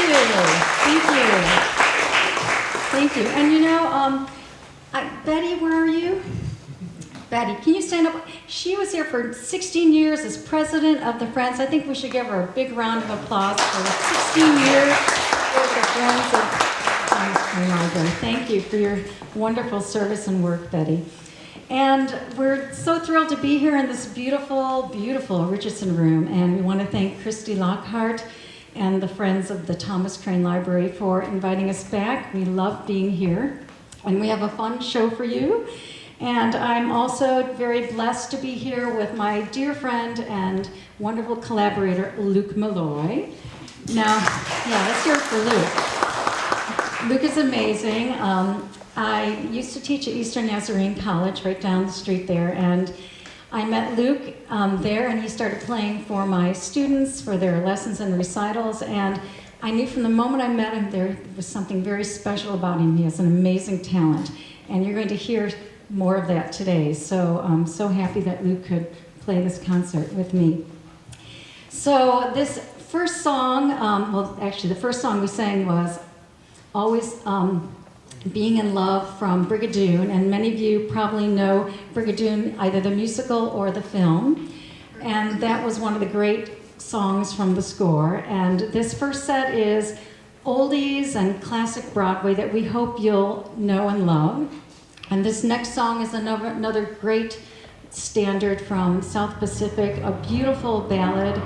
Thank you. Thank you. And you know, Betty, where are you? Betty, can you stand up? She was here for 16 years as president of the Friends. I think we should give her a big round of applause for the 16 years with the Friends of Thomas Crane Library. Thank you for your wonderful service and work, Betty. And we're so thrilled to be here in this beautiful, beautiful Richardson room. And we want to thank Christy Lockhart and the Friends of the Thomas Crane Library for inviting us back. We love being here. And we have a fun show for you. And I'm also very blessed to be here with my dear friend and wonderful collaborator, Luke Molloy. Now, yeah, let's hear it for Luke. Luke is amazing. I used to teach at Eastern Nazarene College right down the street there, and I met Luke there, and he started playing for my students for their lessons and recitals, and I knew from the moment I met him there was something very special about him. He has an amazing talent, and you're going to hear more of that today. So I'm so happy that Luke could play this concert with me. So this first song, well, actually the first song we sang was Always Being in Love from Brigadoon, and many of you probably know Brigadoon, either the musical or the film, and that was one of the great songs from the score. And this first set is oldies and classic Broadway that we hope you'll know and love. And this next song is another great standard from South Pacific, a beautiful ballad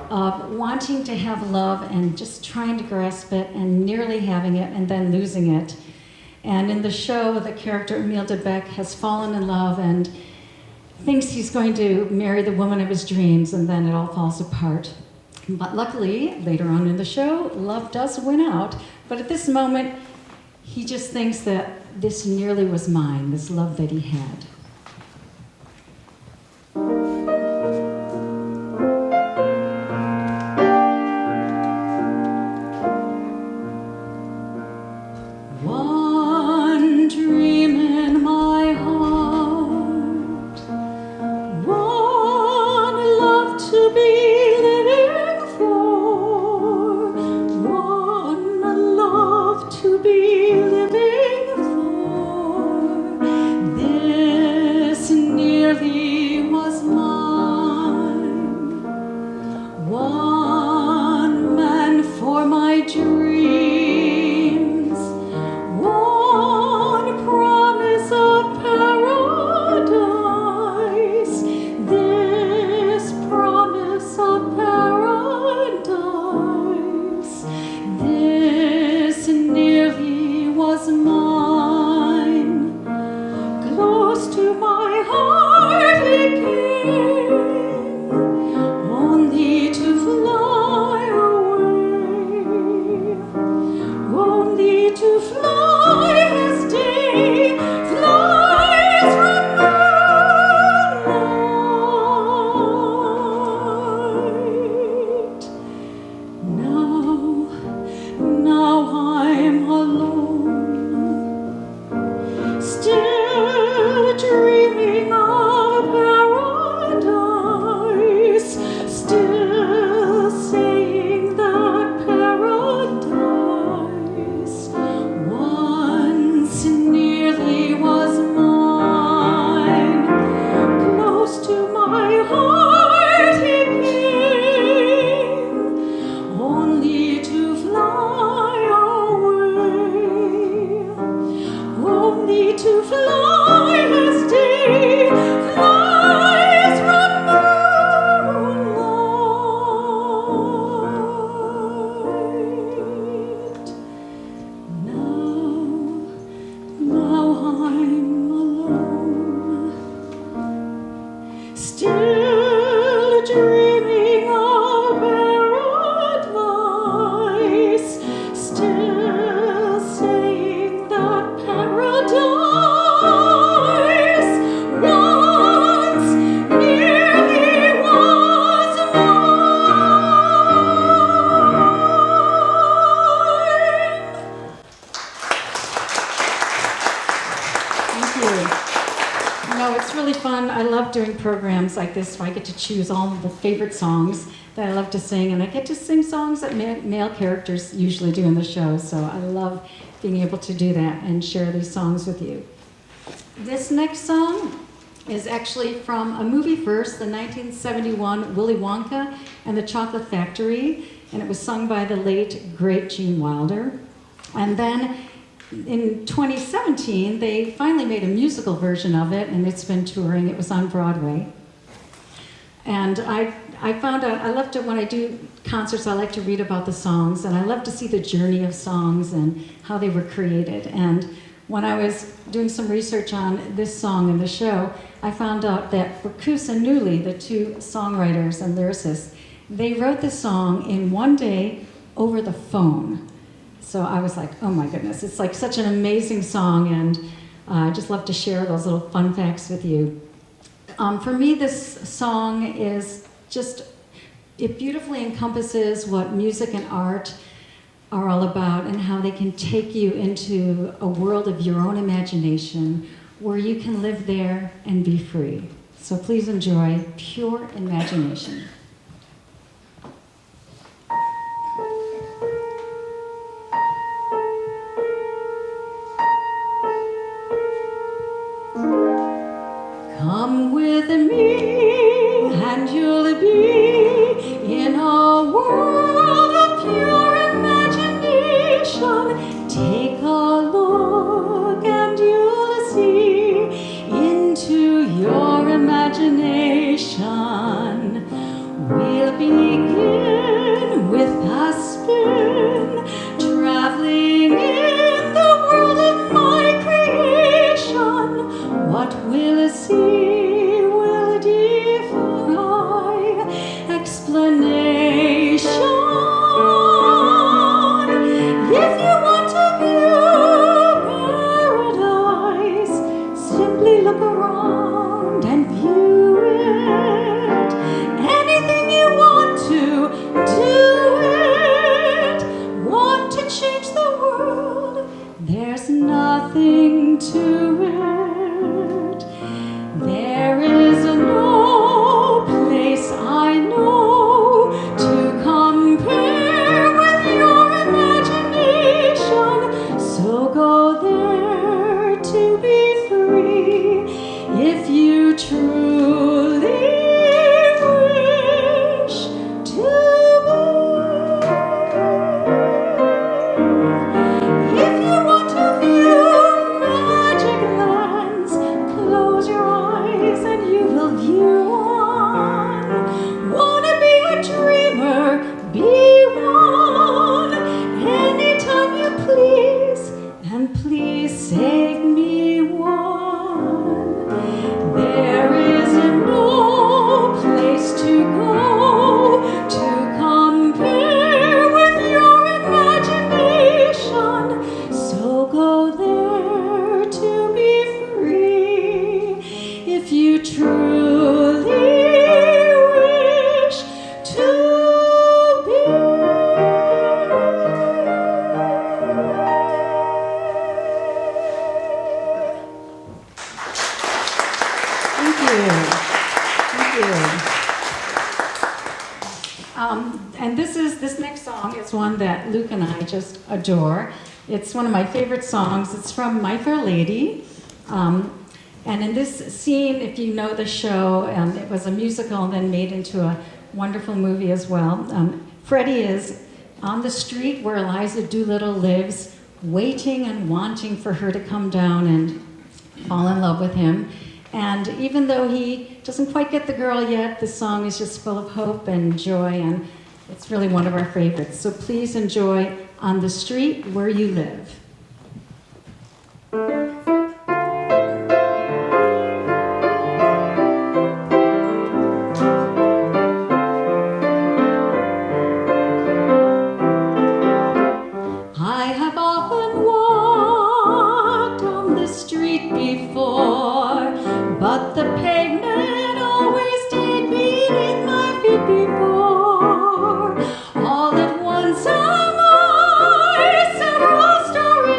of wanting to have love and just trying to grasp it and nearly having it and then losing it. And in the show, the character Emile de Beck has fallen in love and thinks he's going to marry the woman of his dreams, and then it all falls apart. But luckily, later on in the show, love does win out. But at this moment, he just thinks that this nearly was mine, this love that he had. One dream in my heart, one love to be living for, one love to be living for. This nearly was mine, one man for my dreams, one promise of paradise, this promise of paradise, this nearly was mine. Close to my heart he came, only to fly away, only to fly as day flies from moonlight. Now I'm alone, still dreaming of paradise, still saying that paradise once nearly was mine. Close to my heart he came, only to fly away, only to fly as day flies from moonlight. Now I'm alone, still dreaming of paradise, still saying that paradise once nearly was mine. Thank you. You know, it's really fun. I love doing programs like this, so I get to choose all of the favorite songs that I love to sing, and I get to sing songs that male characters usually do in the show, so I love being able to do that and share these songs with you. This next song is actually from a movie first, the 1971 Willy Wonka and the Chocolate Factory, and it was sung by the late, great Gene Wilder. And then in 2017, they finally made a musical version of it, and it's been touring. It was on Broadway. And I found out, I love to, when I do concerts, I like to read about the songs, and I love to see the journey of songs and how they were created. And when I was doing some research on this song in the show, I found out that Verkoos and Newley, the two songwriters and lyricists, they wrote this song in one day over the phone. So I was like, oh my goodness, it's like such an amazing song, and I just love to share those little fun facts with you. For me, this song is just, it beautifully encompasses what music and art are all about and how they can take you into a world of your own imagination where you can live there and be free. So please enjoy Pure Imagination. Come with me and you'll be in a world of pure imagination. Take a look and you'll see into your imagination. We'll begin with a spin, traveling in the world of my creation. What we'll see will defy explanation. If you want to view paradise, simply look around and view it. Anything you want to, do it. Want to change the world? There's nothing to it. There is no place I know to compare with your imagination. So go there to be free if you truly wish to be. If you want to view magic lands, close your eyes and you will view one. Wanna be a dreamer? Be one. Anytime you please, and please save me one. There is no place to go to compare with your imagination. So go there to be free if you truly wish to be. Thank you. Thank you. And this next song is one that Luke and I just adore. It's one of my favorite songs. It's from My Fair Lady. And in this scene, if you know the show, it was a musical and then made into a wonderful movie as well. Freddie is on the street where Eliza Doolittle lives, waiting and wanting for her to come down and fall in love with him. And even though he doesn't quite get the girl yet, the song is just full of hope and joy, and it's really one of our favorites. So please enjoy On the Street Where You Live. I have often walked on the street before, but the pavement always stayed beneath my feet before. All at once am I, several stories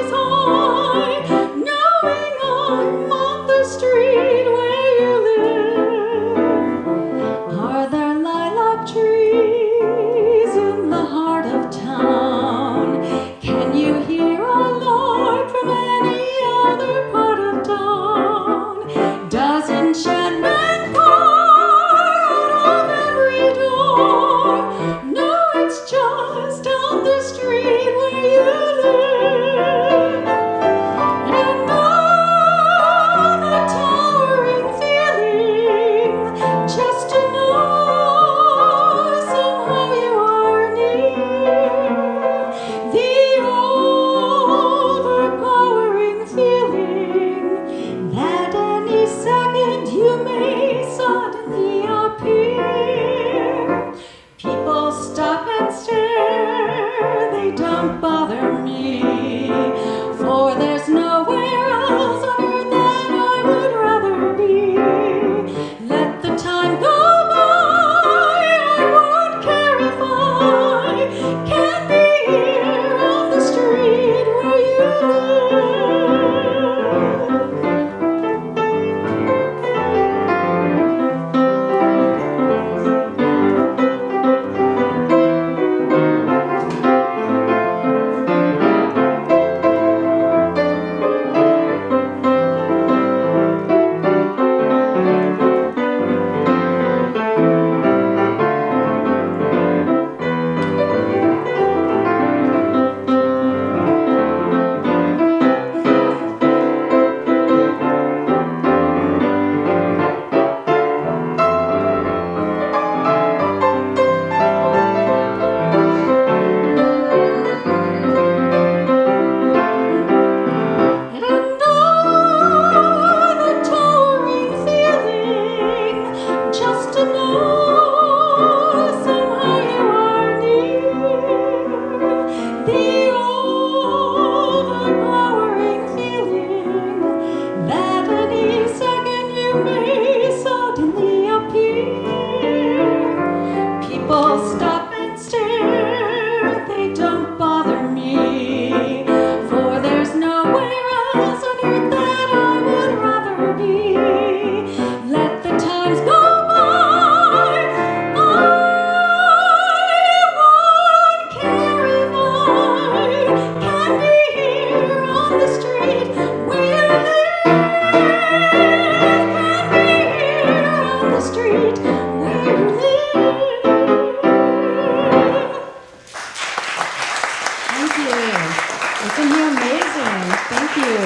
Isn't he amazing? Thank you.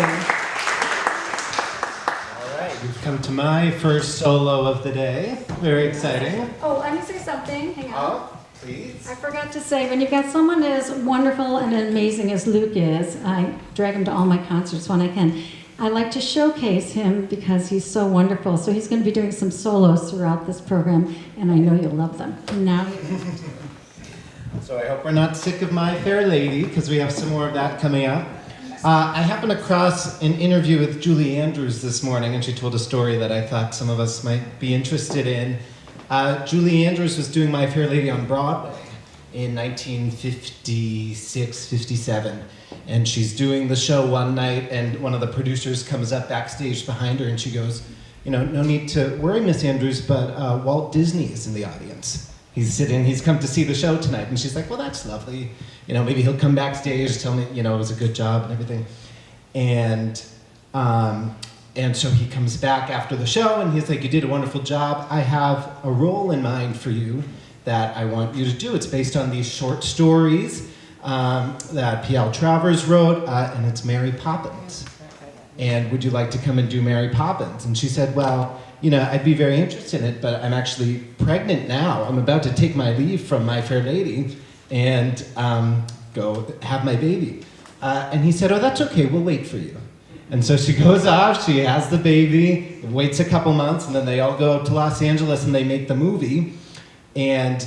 All right, you've come to my first solo of the day. Very exciting. Oh, let me say something. Hang on. Oh, please. I forgot to say, when you've got someone as wonderful and amazing as Luke is, I drag him to all my concerts when I can. I like to showcase him because he's so wonderful. So he's going to be doing some solos throughout this program, and I know you'll love them. Now, So I hope we're not sick of My Fair Lady, because we have some more of that coming up. I happened across an interview with Julie Andrews this morning, and she told a story that I thought some of us might be interested in. Julie Andrews was doing My Fair Lady on Broadway in 1956, 57. And she's doing the show one night, and one of the producers comes up backstage behind her, and she goes, no need to worry, Miss Andrews, but Walt Disney is in the audience. He's come to see the show tonight. And she's like, well, that's lovely. Maybe he'll come backstage, tell me, it was a good job and everything. And so he comes back after the show, and he's like, you did a wonderful job. I have a role in mind for you that I want you to do. It's based on these short stories that P.L. Travers wrote, and it's Mary Poppins. And would you like to come and do Mary Poppins? And she said, well, I'd be very interested in it, but I'm actually pregnant now. I'm about to take my leave from My Fair Lady and go have my baby. And he said, oh, that's okay, we'll wait for you. And so she goes off, she has the baby, waits a couple months, and then they all go to Los Angeles and they make the movie. And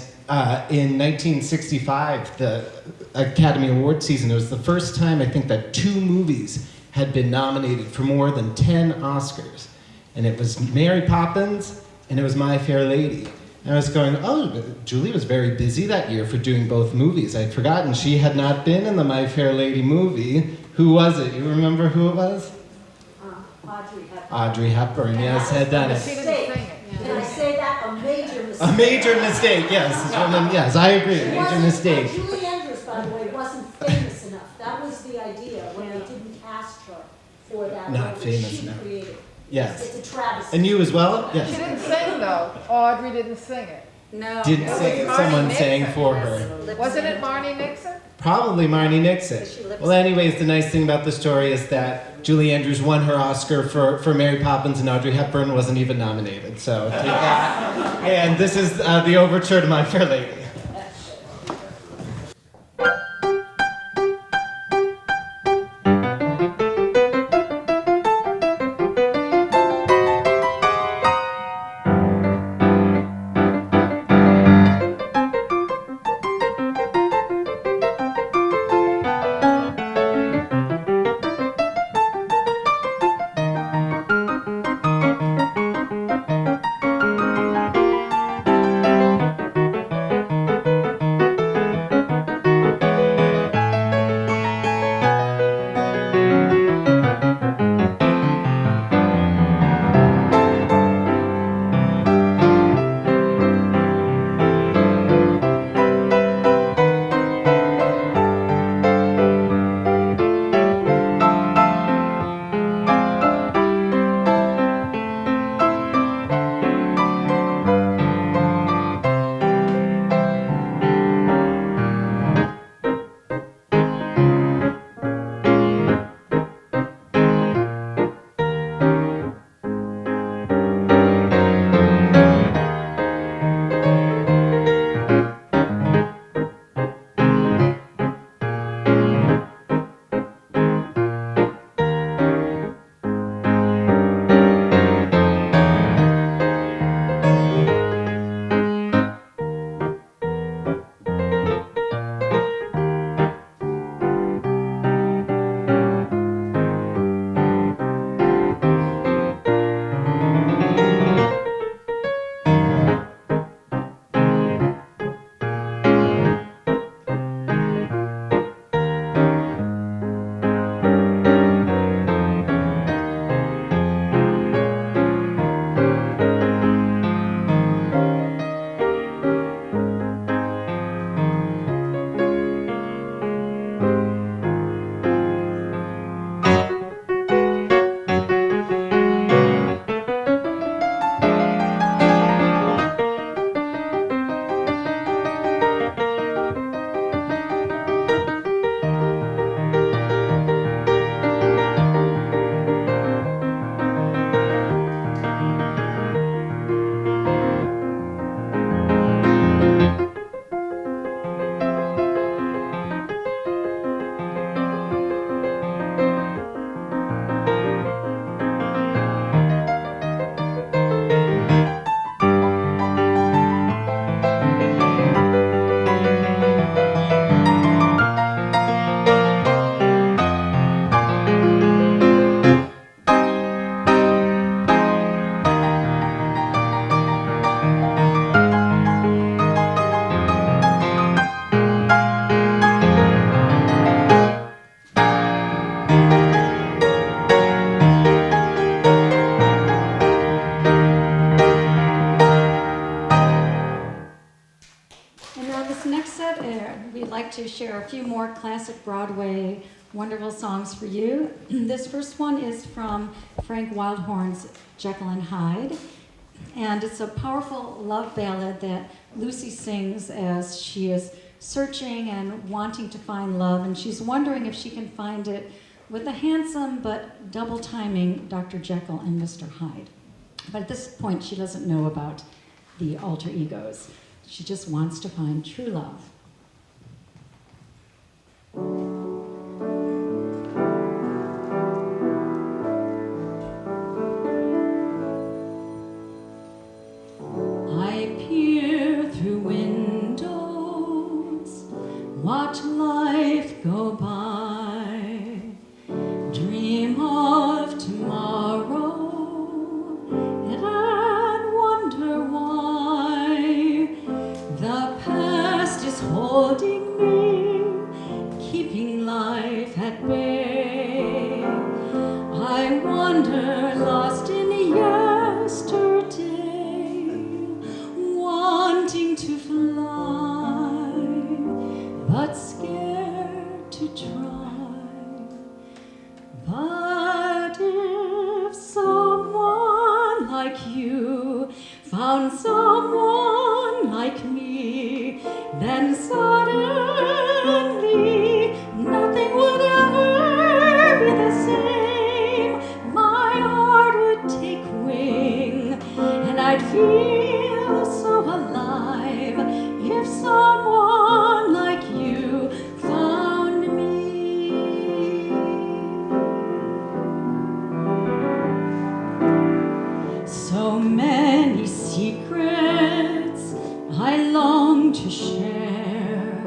in 1965, the Academy Award season, it was the first time, I think, that 2 movies had been nominated for more than 10 Oscars. And it was Mary Poppins, and it was My Fair Lady. And I was going, oh, Julie was very busy that year for doing both movies. I'd forgotten she had not been in the My Fair Lady movie. Who was it? You remember who it was? Audrey Hepburn. Audrey Hepburn, yes, had done it. Can I say that? A major mistake. A major mistake, yes. Yes, I agree. A major mistake. Julie Andrews, by the way, wasn't famous enough. That was the idea when they didn't cast her for that. Not role famous she enough. created. Yes. It's a travesty. And you as well? She Yes. didn't sing though. Audrey didn't sing it. no. Didn't sing it. Someone Marnie sang Nixon. for her. Wasn't it Marnie Nixon? Probably Marnie Nixon. Well, anyways, the nice thing about the story is that Julie Andrews won her Oscar for Mary Poppins, and Audrey Hepburn wasn't even nominated. So take that. And this is the overture to My Fair Lady. like to share a few more classic Broadway wonderful songs for you. This first one is from Frank Wildhorn's Jekyll and Hyde, and it's a powerful love ballad that Lucy sings as she is searching and wanting to find love, and she's wondering if she can find it with a handsome but double-timing Dr. Jekyll and Mr. Hyde. But at this point, she doesn't know about the alter egos. She just wants to find true love. I peer through windows, watch life go by, dream of tomorrow, and wonder why the past is holding me, keeping life at bay. I wander lost in yesterday, wanting to fly, but scared to try. But if someone like you found someone like me, then suddenly nothing would ever be the same. My heart would take wing, and I'd feel so alive if someone like you found me. So many secrets I long to share.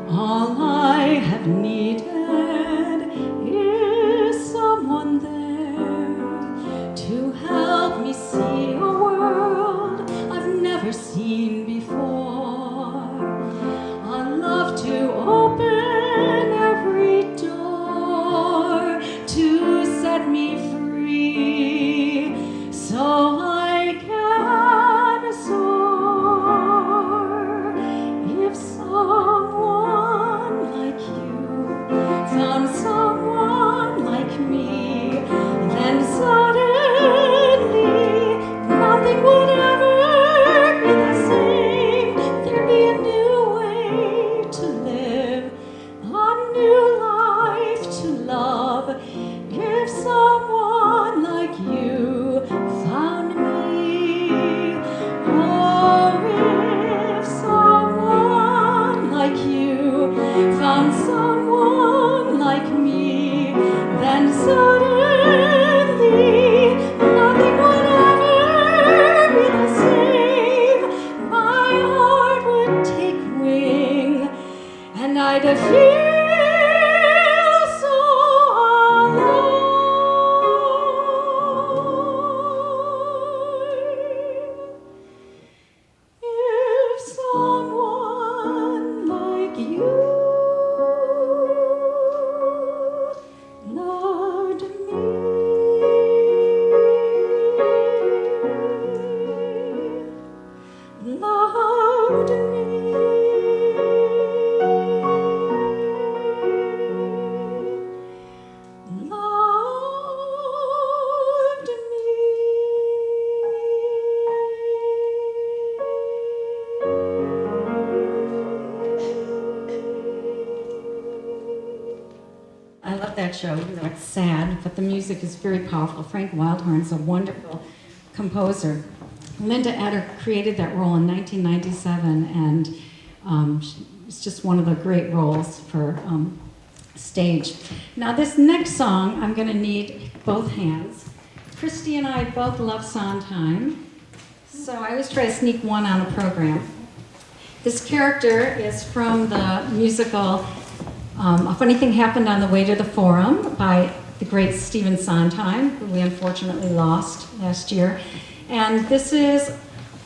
All I have needed is someone there to help me see a world I've never seen before. A love to open every door, to set me free, so I can soar. If someone like you found someone like me, then suddenly nothing would ever be the same. There'd be a new way to live, a new life to love, if someone like you found me. Oh, if someone like you found someone like me, then suddenly nothing would ever be the same. My heart would take wing, and I'd feel so alive. If someone like you loved me, loved me, loved I love that show, even though it's sad, but the music is very powerful. Frank Wildhorn's a wonderful composer. Linda Eder created that role in 1997, and it's just one of the great roles for stage. Now this next song, I'm going to need both hands. Christy and I both love Sondheim, so I always try to sneak one on a program. This character is from the musical A Funny Thing Happened on the Way to the Forum by the great Stephen Sondheim, who we unfortunately lost last year. And this is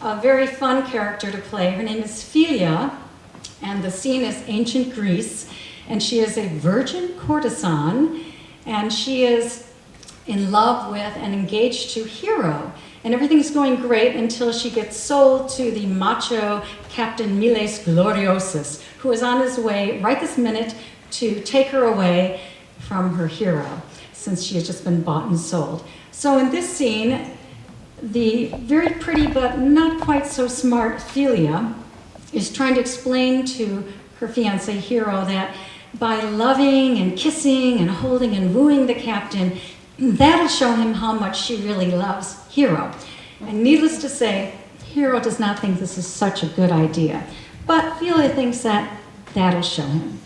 a very fun character to play. Her name is Philia, and the scene is ancient Greece, and she is a virgin courtesan, and she is in love with and engaged to Hero. And everything's going great until she gets sold to the macho Captain Miles Gloriosus, who is on his way right this minute to take her away from her hero, since she has just been bought and sold. So in this scene, the very pretty but not quite so smart Ophelia is trying to explain to her fiancé Hero that by loving and kissing and holding and wooing the captain, that'll show him how much she really loves Hero. And needless to say, Hero does not think this is such a good idea, but Ophelia thinks that that'll show him.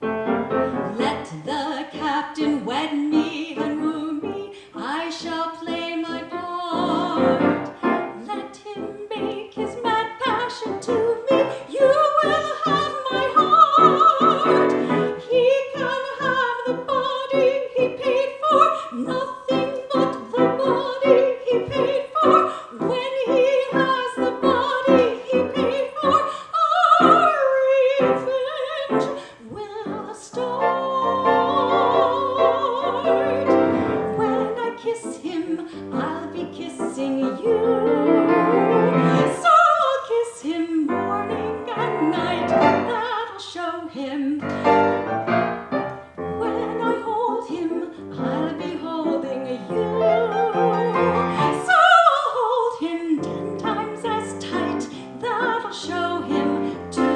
Let the captain wed me and woo me, I shall play my part. Let him make his mad passion to me, you will have my heart. He can have the body he paid for, nothing but the body he paid for. When he has the body he paid for, our revenge will start. When I kiss him, I'll be kissing you. So I'll kiss him morning and night, that'll show him. When I hold him, I'll be holding you. So I'll hold him 10 times as tight, that'll show him too.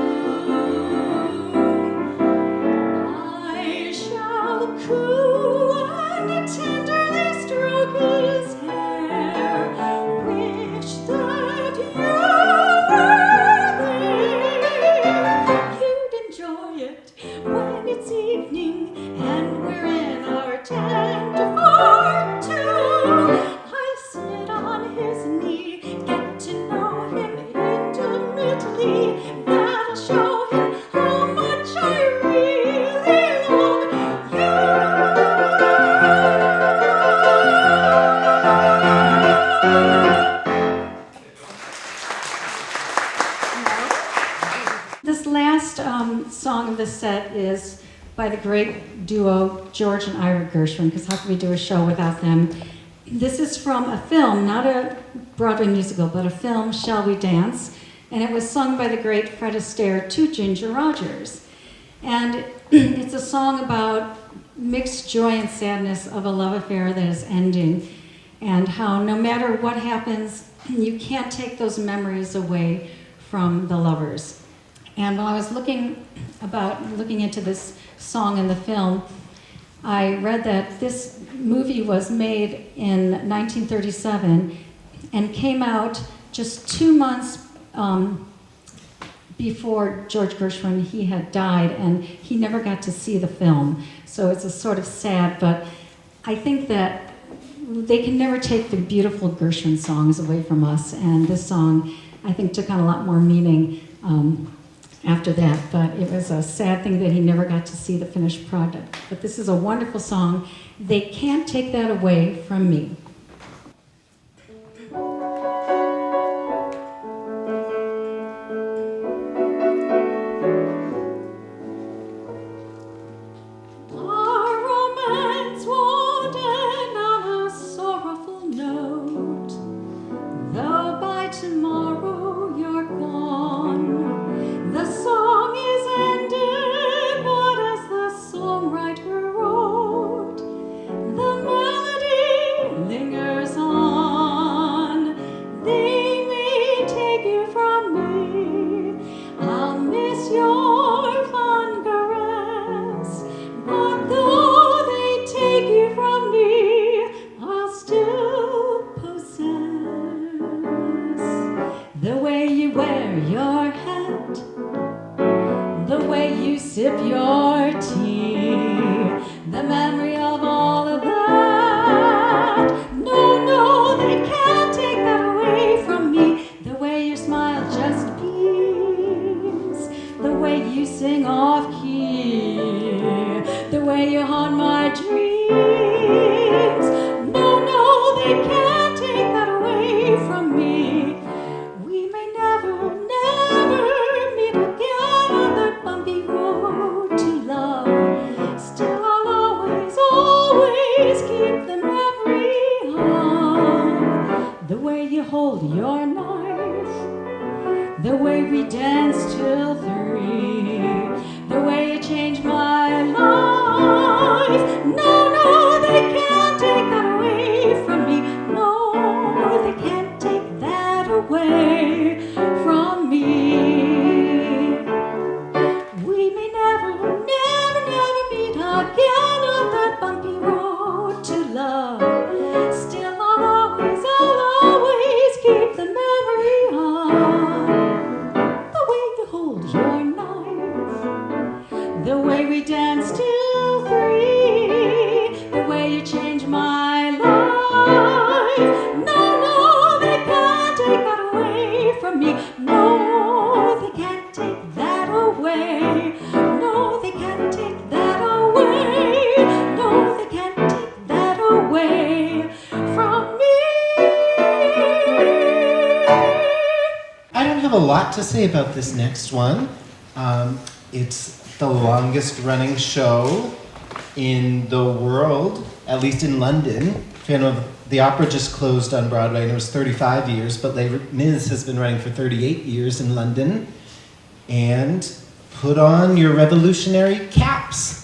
I shall coo and tenderly stroke his hair, wish that you were there. You'd enjoy it when it's evening and we're in our tent for two. I'll sit on his knee, get to know him intimately. That'll show him how much I really love you. This last song of the set is by the great duo George and Ira Gershwin, because how could we do a show without them? This is from a film, not a Broadway musical, but a film, Shall We Dance? And it was sung by the great Fred Astaire to Ginger Rogers. And it's a song about mixed joy and sadness of a love affair that is ending, and how no matter what happens, you can't take those memories away from the lovers. And while I was looking into this song in the film, I read that this movie was made in 1937 and came out just 2 months before George Gershwin. He had died, and he never got to see the film. So it's a sort of sad, but I think that they can never take the beautiful Gershwin songs away from us, and this song, I think, took on a lot more meaning after that, but it was a sad thing that he never got to see the finished product. But this is a wonderful song. They can't take that away from me. Our romance won't end on a sorrowful note, though by tomorrow you're gone. The song is ended, but as the songwriter wrote, the melody lingers on. They may take you from me, I'll miss your fond caress, but though they take you from me, I'll still possess the way you wear your hat, the way you sip your tea, the memory of all of that. No, no, they can't take that away from me. The way your smile just beams, the way you sing off key, the way you haunt my dreams. No, no, they can't take that away from me. We may never, never meet again on that bumpy road to love. Still I'll always, always way we danced till 3, the way you changed my life. No, no, they can't take that away from me. No, they can't take that away from me. We may never, never, never meet again on that bumpy road to love. Still, I'll always keep the memory of the way you hold your knife, the way we danced till 3, the way you changed my life. No, no, they can't take that away from me. No, they can't take that away. No, they can't take that away. No, they can't take that away from me. I don't have a lot to say about this next one. It's the longest running show in the world, at least in London. The opera just closed on Broadway and it was 35 years, but Les Mis has been running for 38 years in London. And put on your revolutionary caps.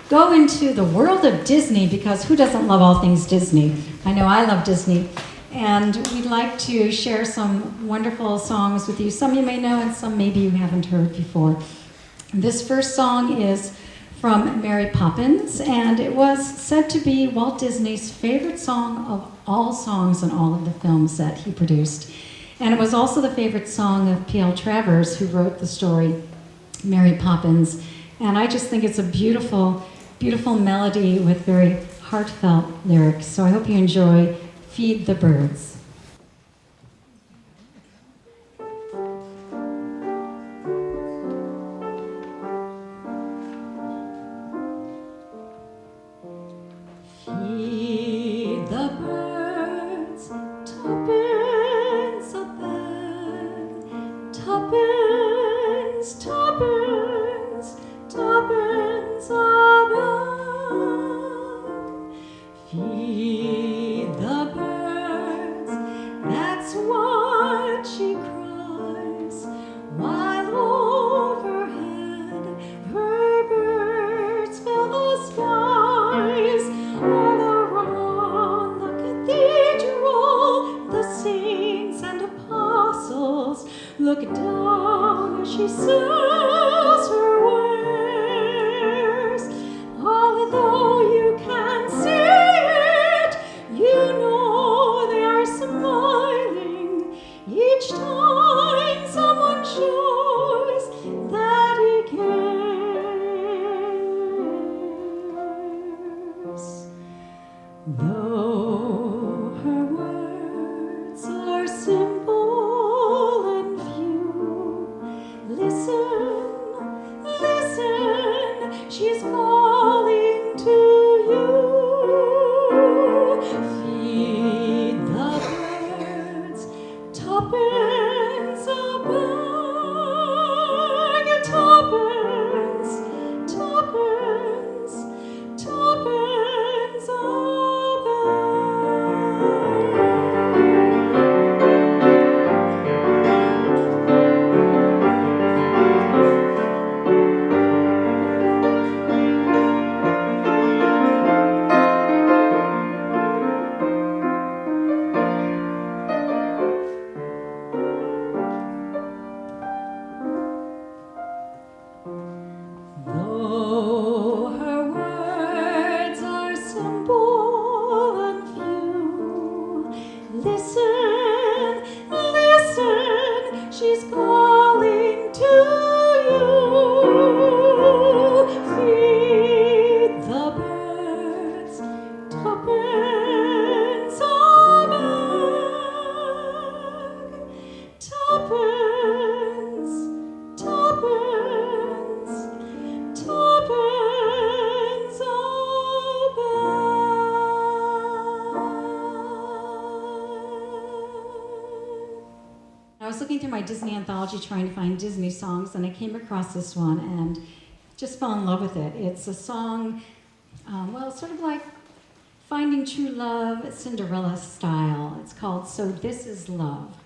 go into the world of Disney, because who doesn't love all things Disney? I know I love Disney. And we'd like to share some wonderful songs with you. Some you may know and some maybe you haven't heard before. This first song is from Mary Poppins, and it was said to be Walt Disney's favorite song of all songs in all of the films that he produced. And it was also the favorite song of P.L. Travers, who wrote the story Mary Poppins. And I just think it's a beautiful, beautiful melody with very heartfelt lyrics. So I hope you enjoy Feed the Birds. Feed the birds, tuppence a bag, tuppence, tuppence, tuppence a bag. Feed the birds, that's what she cries, while overhead her birds fill the skies. All around the cathedral, the saints and apostles look down as she sells her wares. Although you can't see it, you know they are smiling each time someone shows that he cares. Though her words are simple and few, listen, listen, she's calling to you. Feed the birds, tuppence a bag, tuppence, tuppence, tuppence a bag. Though her words are simple and few, listen, listen, she's calling to you. Feed the birds, tuppence a bag, tuppence, tuppence, tuppence a bag. I was looking through my Disney anthology trying to find Disney songs, and I came across this one and just fell in love with it. It's a song, well, sort of like Finding True Love, Cinderella style. It's called So This Is Love.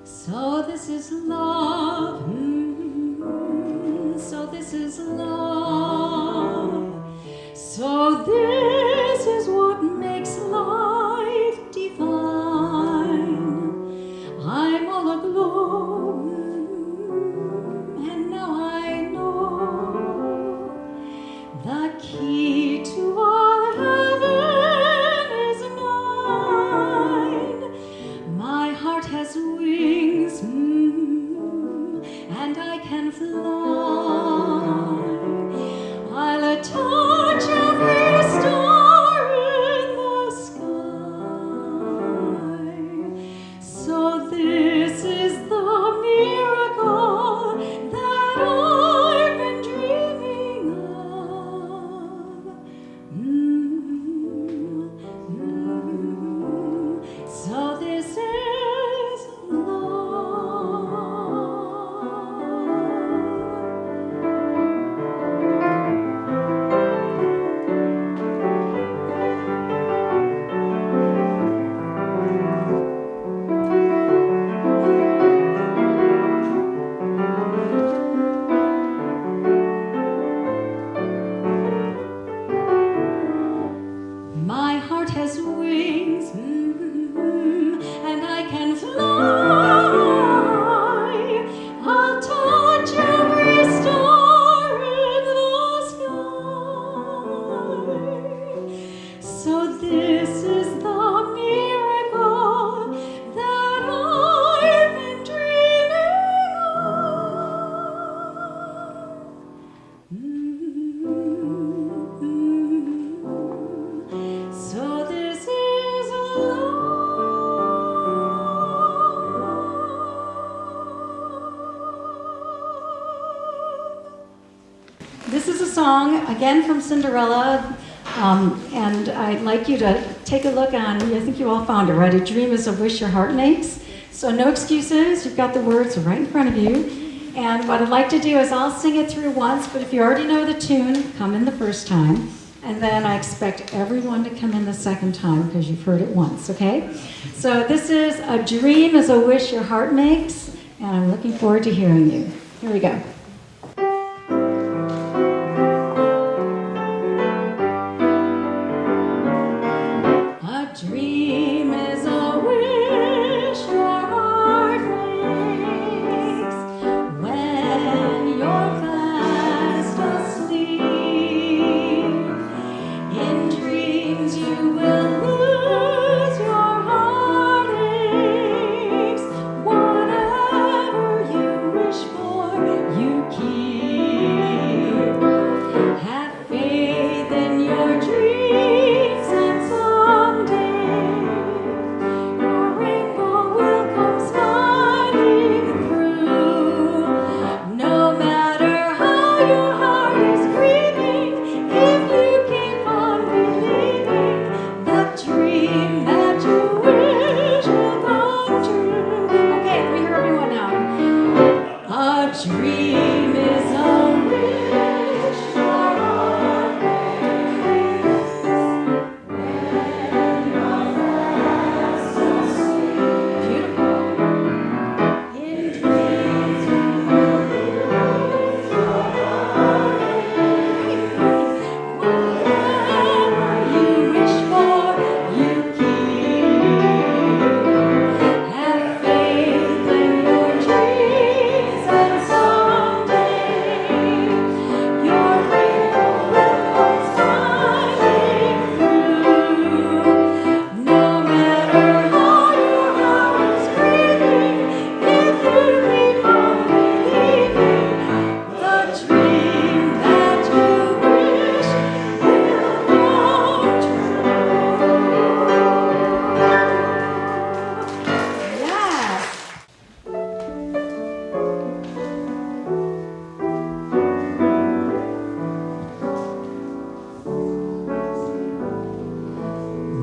So this is love, so this is love, so this is what makes life divine. I'm all aglow, and now I know the key to all heaven is mine. My heart has wings, and I can fly. song, again from Cinderella, and I'd like you to take a look on, I think you all found it, right? A dream is a wish your heart makes. So no excuses, you've got the words right in front of you. And what I'd like to do is I'll sing it through once, but if you already know the tune, come in the first time. And then I expect everyone to come in the second time because you've heard it once, okay? So this is A Dream is a Wish Your Heart Makes, and I'm looking forward to hearing you. Here we go. A dream is a wish your heart makes when you're fast asleep. In dreams you will lose your heartaches. Whatever you wish for, you keep. Have faith in your dreams and someday your rainbow will come smiling through. No matter how your heart is grieving, if you keep on believing, the dream that you wish will come true. Okay, let me hear everyone now. A dream is a wish your heart makes when you're fast asleep. Beautiful. In dreams you will lose your heartaches. Whatever you wish for, you keep. Have faith in your dreams and someday your rainbow will come smiling through. No matter how your heart is grieving, if you keep on believing, the dream that you wish will come true. Yes.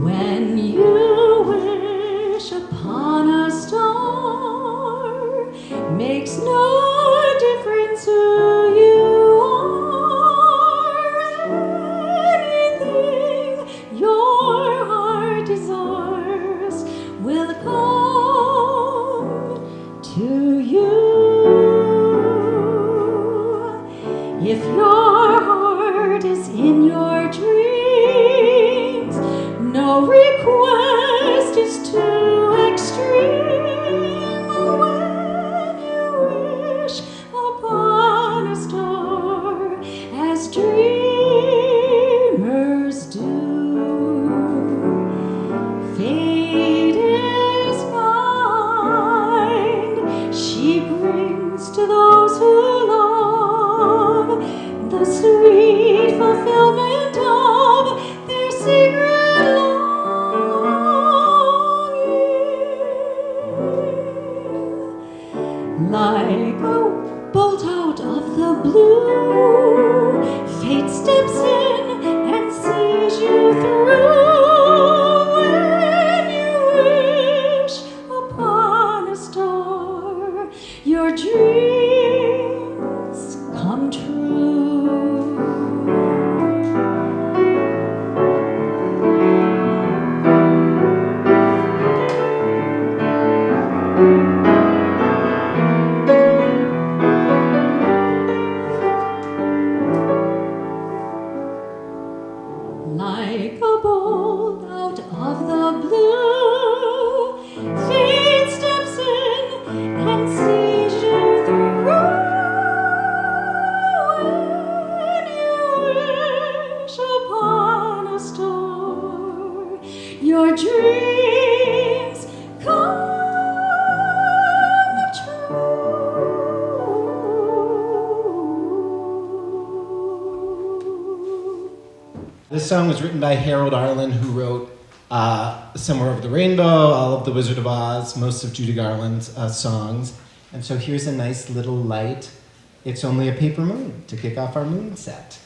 When you wish upon a star, makes no difference who you are. Anything your heart desires will come to you. If your heart is in your dreams, no request is too extreme. When you wish upon a star, as dreamers do, fate is kind. She brings to those who love the sweet fulfillment of their secret longing. Like a bolt out of the blue, fate steps in and sees you through. When you wish upon a star, your dreams come true. Like a bolt out of the blue, fate steps in and sees you through. When you wish upon a star, your dreams come true. This song was written by Harold Arlen, who wrote Somewhere Over the Rainbow, all of The Wizard of Oz, most of Judy Garland's songs. And so here's a nice little light, It's Only a Paper Moon, to kick off our moon set.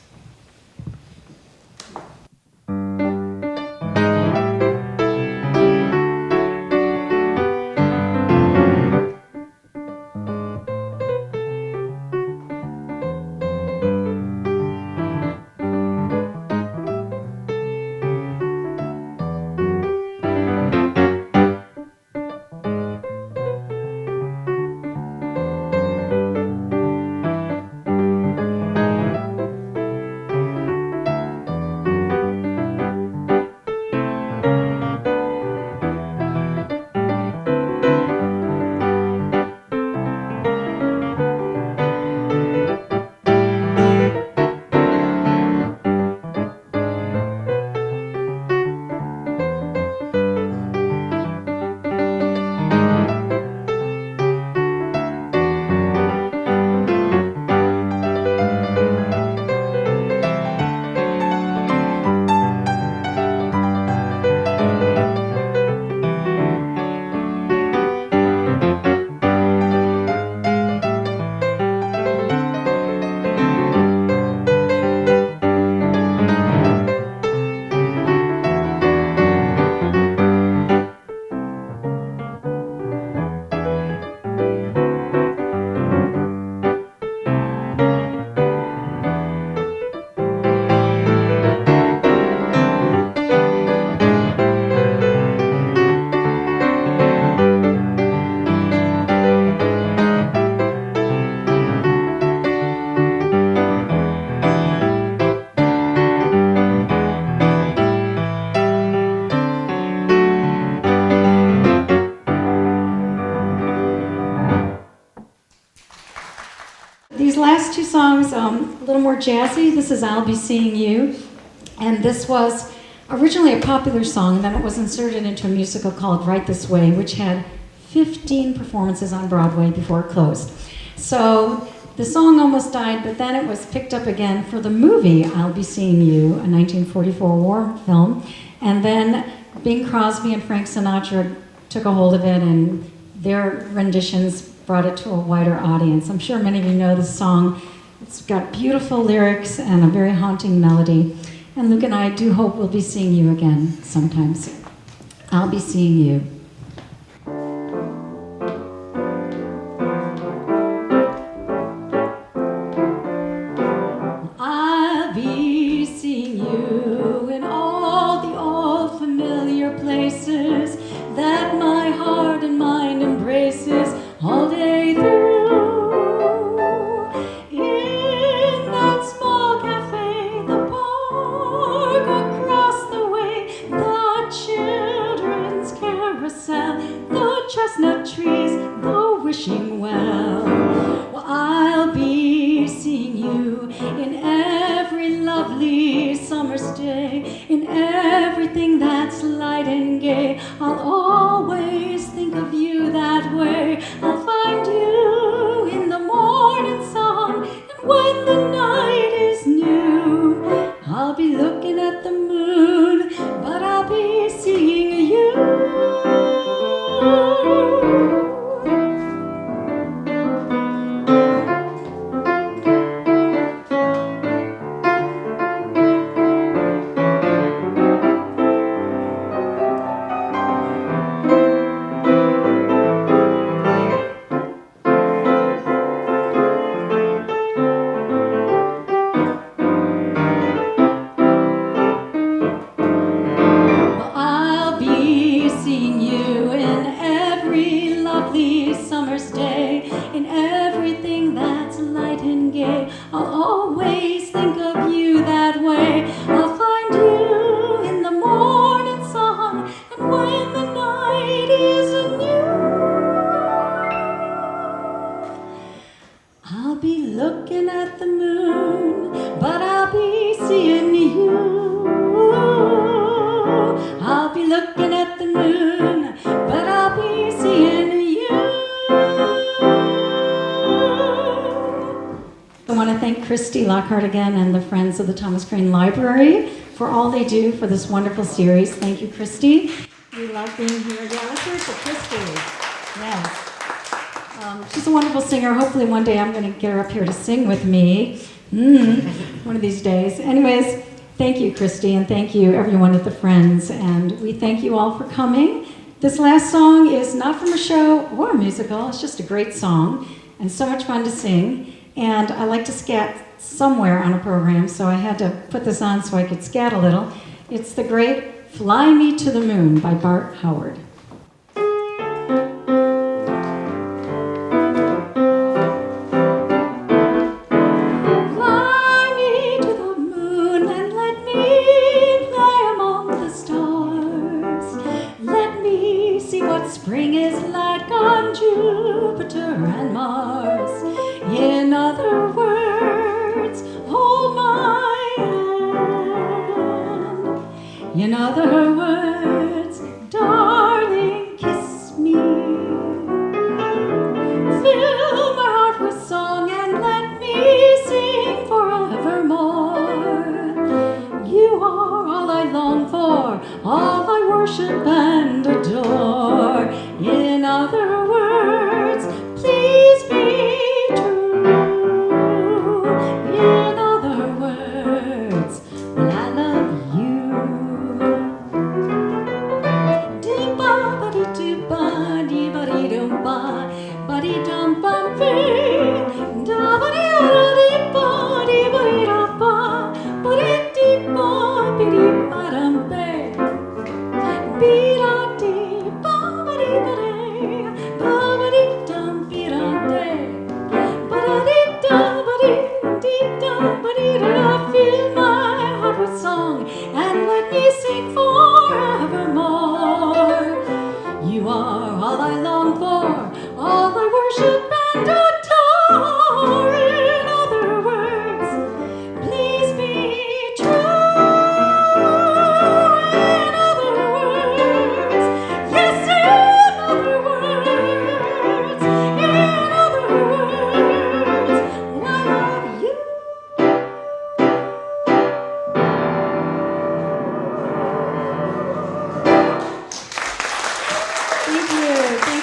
sometimes a little more jazzy. This is I'll Be Seeing You. And this was originally a popular song, and then it was inserted into a musical called Right This Way, which had 15 performances on Broadway before it closed. So the song almost died, but then it was picked up again for the movie I'll Be Seeing You, a 1944 war film. And then Bing Crosby and Frank Sinatra took a hold of it, and their renditions brought it to a wider audience. I'm sure many of you know this song. It's got beautiful lyrics and a very haunting melody. And Luke and I do hope we'll be seeing you again sometime soon. I'll be seeing you. I'll be seeing you in all the old familiar places that my heart and mind embraces all day through. In that small cafe, the park across the way, the children's carousel, the chestnut trees, the wishing well. Well, I'll be seeing you in every lovely summer's day, in everything that's light and gay. I'll always think of you that way. I'll find you in the morning sun, and when the night is new, I'll be looking at the moon, but I'll be seeing you. Lockhart again and the Friends of the Thomas Crane Library for all they do for this wonderful series. Thank you, Christy. We love being here. Yeah, let's hear it for Christy. Yes. She's a wonderful singer. Hopefully one day I'm going to get her up here to sing with me. One of these days. Anyways, thank you, Christy, and thank you, everyone at the Friends. And we thank you all for coming. This last song is not from a show or a musical. It's just a great song and so much fun to sing. And I like to scat somewhere on a program, so I had to put this on so I could scat a little. It's the great Fly Me to the Moon by Bart Howard. Fly me to the moon and let me play among the stars. Let me see what spring is like on Jupiter and Mars. In other words, hold my hand. In other words, darling, kiss me. Fill my heart with song and let me sing forevermore. You are all I long for, all I worship and adore. In other words, please be in other words, well, I love you. Dee-ba-ba-dee-doo-ba, dee-ba-dee-doo-ba, ba-dee-dum-bum-bee, da-ba-dee-da-dee-ba, dee-ba-dee-da-ba, ba-dee-dee-ba, bee-dee-ba-dum-bee, bee-da-dee-ba.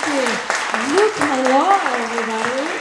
you. Luke Molloy, everybody.